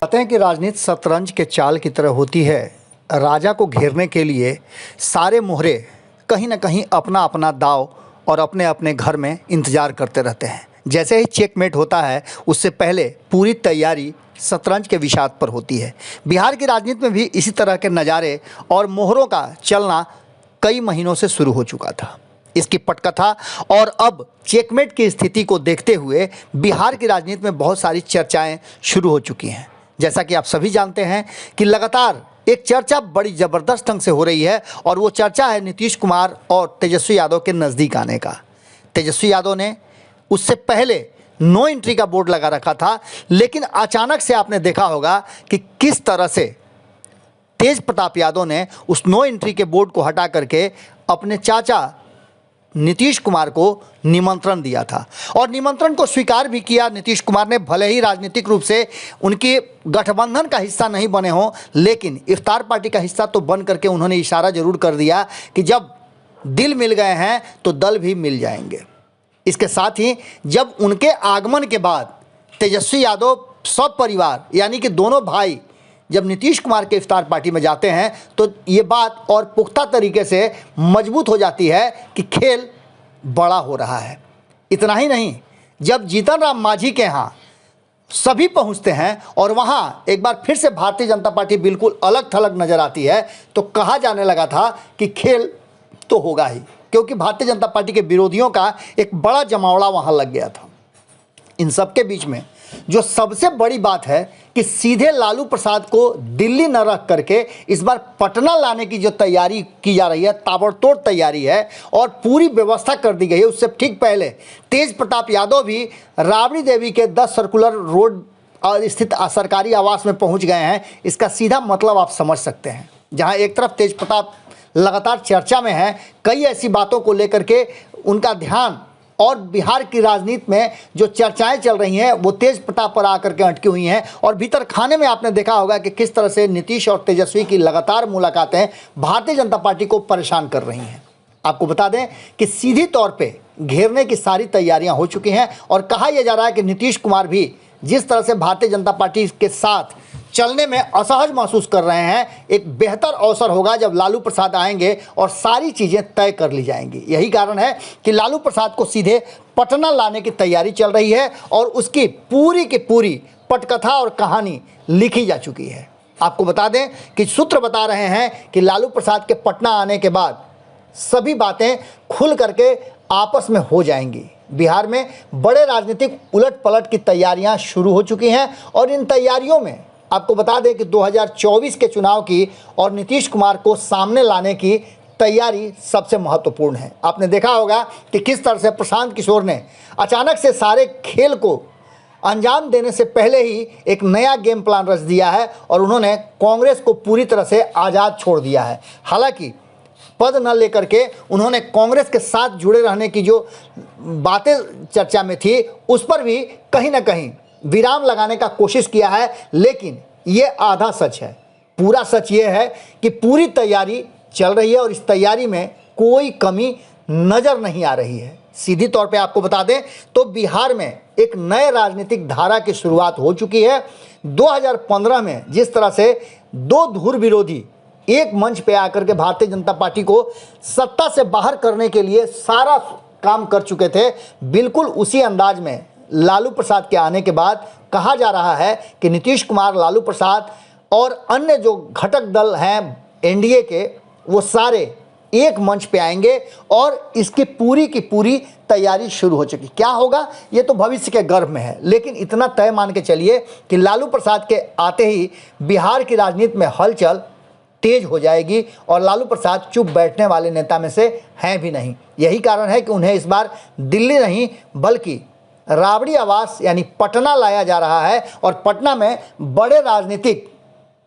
कहते हैं कि राजनीति शतरंज के चाल की तरह होती है। राजा को घेरने के लिए सारे मोहरे कहीं ना कहीं अपना अपना दाव और अपने अपने घर में इंतज़ार करते रहते हैं। जैसे ही चेकमेट होता है उससे पहले पूरी तैयारी शतरंज के विषाद पर होती है। बिहार की राजनीति में भी इसी तरह के नज़ारे और मोहरों का चलना कई महीनों से शुरू हो चुका था। इसकी पटकथा और अब चेकमेट की स्थिति को देखते हुए बिहार की राजनीति में बहुत सारी चर्चाएं शुरू हो चुकी हैं। जैसा कि आप सभी जानते हैं कि लगातार एक चर्चा बड़ी ज़बरदस्त ढंग से हो रही है और वो चर्चा है नीतीश कुमार और तेजस्वी यादव के नज़दीक आने का। तेजस्वी यादव ने उससे पहले नो एंट्री का बोर्ड लगा रखा था, लेकिन अचानक से आपने देखा होगा कि किस तरह से तेज प्रताप यादव ने उस नो एंट्री के बोर्ड को हटा करके अपने चाचा नीतीश कुमार को निमंत्रण दिया था और निमंत्रण को स्वीकार भी किया नीतीश कुमार ने। भले ही राजनीतिक रूप से उनकी गठबंधन का हिस्सा नहीं बने हों, लेकिन इफ्तार पार्टी का हिस्सा तो बन करके उन्होंने इशारा जरूर कर दिया कि जब दिल मिल गए हैं तो दल भी मिल जाएंगे। इसके साथ ही जब उनके आगमन के बाद तेजस्वी यादव सब परिवार यानी कि दोनों भाई जब नीतीश कुमार के इफ्तार पार्टी में जाते हैं तो ये बात और पुख्ता तरीके से मजबूत हो जाती है कि खेल बड़ा हो रहा है। इतना ही नहीं, जब जीतन राम मांझी के यहाँ सभी पहुँचते हैं और वहाँ एक बार फिर से भारतीय जनता पार्टी बिल्कुल अलग थलग नज़र आती है तो कहा जाने लगा था कि खेल तो होगा ही, क्योंकि भारतीय जनता पार्टी के विरोधियों का एक बड़ा जमावड़ा वहाँ लग गया था। इन सब के बीच में जो सबसे बड़ी बात है कि सीधे लालू प्रसाद को दिल्ली न रख करके इस बार पटना लाने की जो तैयारी की जा रही है, ताबड़तोड़ तैयारी है और पूरी व्यवस्था कर दी गई है। उससे ठीक पहले तेज प्रताप यादव भी राबड़ी देवी के 10 सर्कुलर रोड स्थित सरकारी आवास में पहुंच गए हैं। इसका सीधा मतलब आप समझ सकते हैं। जहां एक तरफ तेज प्रताप लगातार चर्चा में है, कई ऐसी बातों को लेकर के उनका ध्यान और बिहार की राजनीति में जो चर्चाएं चल रही हैं वो तेज प्रताप पर आकर के अटकी हुई हैं। और भीतर खाने में आपने देखा होगा कि किस तरह से नीतीश और तेजस्वी की लगातार मुलाकातें भारतीय जनता पार्टी को परेशान कर रही हैं। आपको बता दें कि सीधी तौर पे घेरने की सारी तैयारियां हो चुकी हैं और कहा यह जा रहा है कि नीतीश कुमार भी जिस तरह से भारतीय जनता पार्टी के साथ चलने में असहज महसूस कर रहे हैं, एक बेहतर अवसर होगा जब लालू प्रसाद आएंगे और सारी चीज़ें तय कर ली जाएंगी। यही कारण है कि लालू प्रसाद को सीधे पटना लाने की तैयारी चल रही है और उसकी पूरी की पूरी पटकथा और कहानी लिखी जा चुकी है। आपको बता दें कि सूत्र बता रहे हैं कि लालू प्रसाद के पटना आने के बाद सभी बातें खुल करके आपस में हो जाएंगी। बिहार में बड़े राजनीतिक उलट पलट की तैयारियां शुरू हो चुकी हैं और इन तैयारियों में आपको बता दें कि 2024 के चुनाव की और नीतीश कुमार को सामने लाने की तैयारी सबसे महत्वपूर्ण है। आपने देखा होगा कि किस तरह से प्रशांत किशोर ने अचानक से सारे खेल को अंजाम देने से पहले ही एक नया गेम प्लान रच दिया है और उन्होंने कांग्रेस को पूरी तरह से आज़ाद छोड़ दिया है। हालांकि पद न लेकर के उन्होंने कांग्रेस के साथ जुड़े रहने की जो बातें चर्चा में थी उस पर भी कहीं ना कहीं विराम लगाने का कोशिश किया है, लेकिन ये आधा सच है। पूरा सच ये है कि पूरी तैयारी चल रही है और इस तैयारी में कोई कमी नज़र नहीं आ रही है। सीधी तौर पे आपको बता दें तो बिहार में एक नए राजनीतिक धारा की शुरुआत हो चुकी है। 2015 में जिस तरह से दो धुर विरोधी एक मंच पे आकर के भारतीय जनता पार्टी को सत्ता से बाहर करने के लिए सारा काम कर चुके थे, बिल्कुल उसी अंदाज में लालू प्रसाद के आने के बाद कहा जा रहा है कि नीतीश कुमार, लालू प्रसाद और अन्य जो घटक दल हैं एनडीए के, वो सारे एक मंच पे आएंगे और इसकी पूरी की पूरी तैयारी शुरू हो चुकी। क्या होगा ये तो भविष्य के गर्भ में है, लेकिन इतना तय मान के चलिए कि लालू प्रसाद के आते ही बिहार की राजनीति में हलचल तेज हो जाएगी और लालू प्रसाद चुप बैठने वाले नेता में से हैं भी नहीं। यही कारण है कि उन्हें इस बार दिल्ली नहीं बल्कि राबड़ी आवास यानी पटना लाया जा रहा है और पटना में बड़े राजनीतिक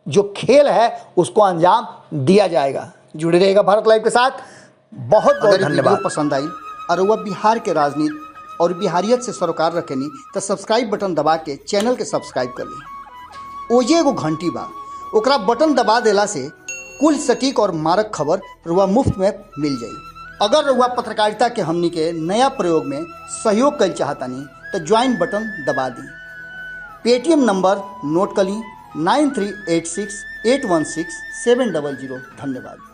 जो खेल है उसको अंजाम दिया जाएगा। जुड़े रहेगा भारत लाइव के साथ। बहुत बहुत धन्यवाद। पसंद आई और वह बिहार के राजनीति और बिहारियत से सरोकार रखेनी तो सब्सक्राइब बटन दबा के चैनल के सब्सक्राइब कर ली। ओजे एगो घंटी बा, ओकरा बटन दबा देला से कुल सटीक और मारक खबर रुआ मुफ्त में मिल जाई। अगर रुआ पत्रकारिता के हमनी के नया प्रयोग में सहयोग कर चाहतानी तो ज्वाइन बटन दबा दी। पेटीएम नंबर नोट कर ली 9386816700। धन्यवाद।